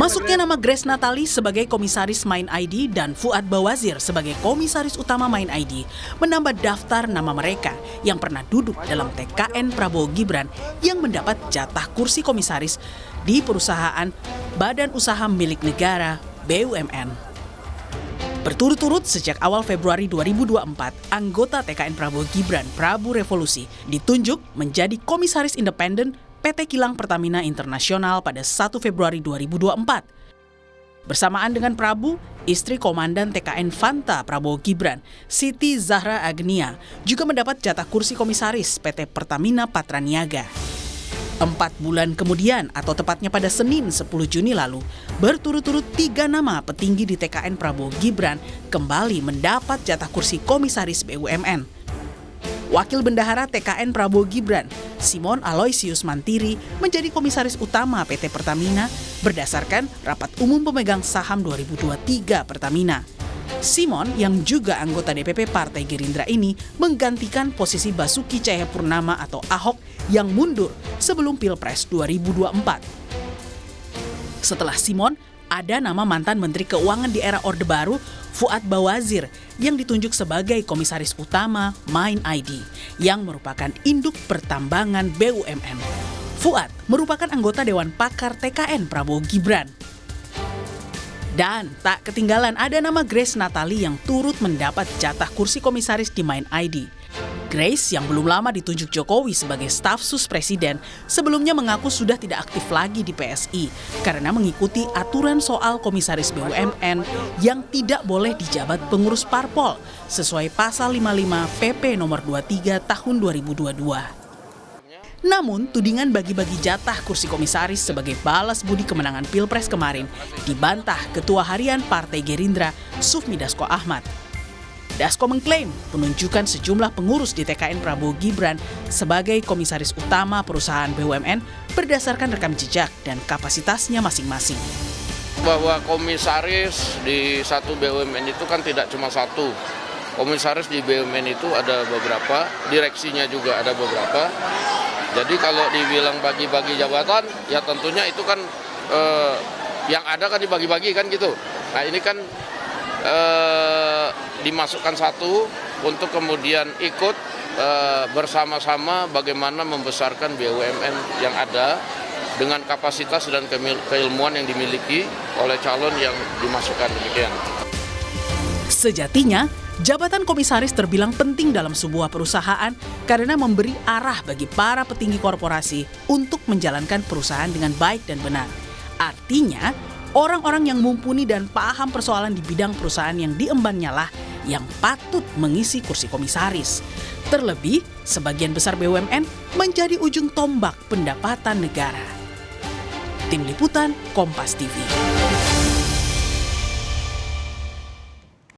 Masuknya nama Grace Natali sebagai komisaris Mind ID dan Fuad Bawazir sebagai komisaris utama Mind ID menambah daftar nama mereka yang pernah duduk dalam TKN Prabowo Gibran yang mendapat jatah kursi komisaris di perusahaan Badan Usaha Milik Negara BUMN. Berturut-turut sejak awal Februari 2024, anggota TKN Prabowo Gibran, Prabu Revolusi, ditunjuk menjadi komisaris independen PT Kilang Pertamina Internasional pada 1 Februari 2024. Bersamaan dengan Prabu, istri Komandan TKN Fanta Prabowo Gibran, Siti Zahra Agnia, juga mendapat jatah kursi komisaris PT Pertamina Patraniaga. 4 bulan kemudian, atau tepatnya pada Senin 10 Juni lalu, berturut-turut 3 nama petinggi di TKN Prabowo Gibran kembali mendapat jatah kursi komisaris BUMN. Wakil Bendahara TKN Prabowo Gibran, Simon Aloysius Mantiri, menjadi komisaris utama PT Pertamina berdasarkan Rapat Umum Pemegang Saham 2023 Pertamina. Simon, yang juga anggota DPP Partai Gerindra ini, menggantikan posisi Basuki Cahayapurnama atau Ahok yang mundur sebelum Pilpres 2024. Setelah Simon, ada nama mantan Menteri Keuangan di era Orde Baru, Fuad Bawazir, yang ditunjuk sebagai komisaris utama Mind ID, yang merupakan induk pertambangan BUMN. Fuad merupakan anggota Dewan Pakar TKN Prabowo Gibran. Dan tak ketinggalan ada nama Grace Natali yang turut mendapat jatah kursi komisaris di Mind ID. Grace yang belum lama ditunjuk Jokowi sebagai staf sus presiden sebelumnya mengaku sudah tidak aktif lagi di PSI karena mengikuti aturan soal komisaris BUMN yang tidak boleh dijabat pengurus parpol sesuai pasal 55 PP nomor 23 tahun 2022. Namun, tudingan bagi-bagi jatah kursi komisaris sebagai balas budi kemenangan Pilpres kemarin dibantah Ketua Harian Partai Gerindra, Sufmi Dasko Ahmad. Dasko mengklaim penunjukan sejumlah pengurus di TKN Prabowo Gibran sebagai komisaris utama perusahaan BUMN berdasarkan rekam jejak dan kapasitasnya masing-masing. Bahwa komisaris di satu BUMN itu kan tidak cuma satu. Komisaris di BUMN itu ada beberapa, direksinya juga ada beberapa. Jadi kalau dibilang bagi-bagi jabatan, ya tentunya itu kan yang ada kan dibagi-bagi kan gitu. Nah ini kan dimasukkan satu untuk kemudian ikut bersama-sama bagaimana membesarkan BUMN yang ada dengan kapasitas dan keilmuan yang dimiliki oleh calon yang dimasukkan, demikian. Sejatinya, jabatan komisaris terbilang penting dalam sebuah perusahaan karena memberi arah bagi para petinggi korporasi untuk menjalankan perusahaan dengan baik dan benar. Artinya, orang-orang yang mumpuni dan paham persoalan di bidang perusahaan yang diembannya lah yang patut mengisi kursi komisaris. Terlebih, sebagian besar BUMN menjadi ujung tombak pendapatan negara. Tim Liputan, Kompas TV.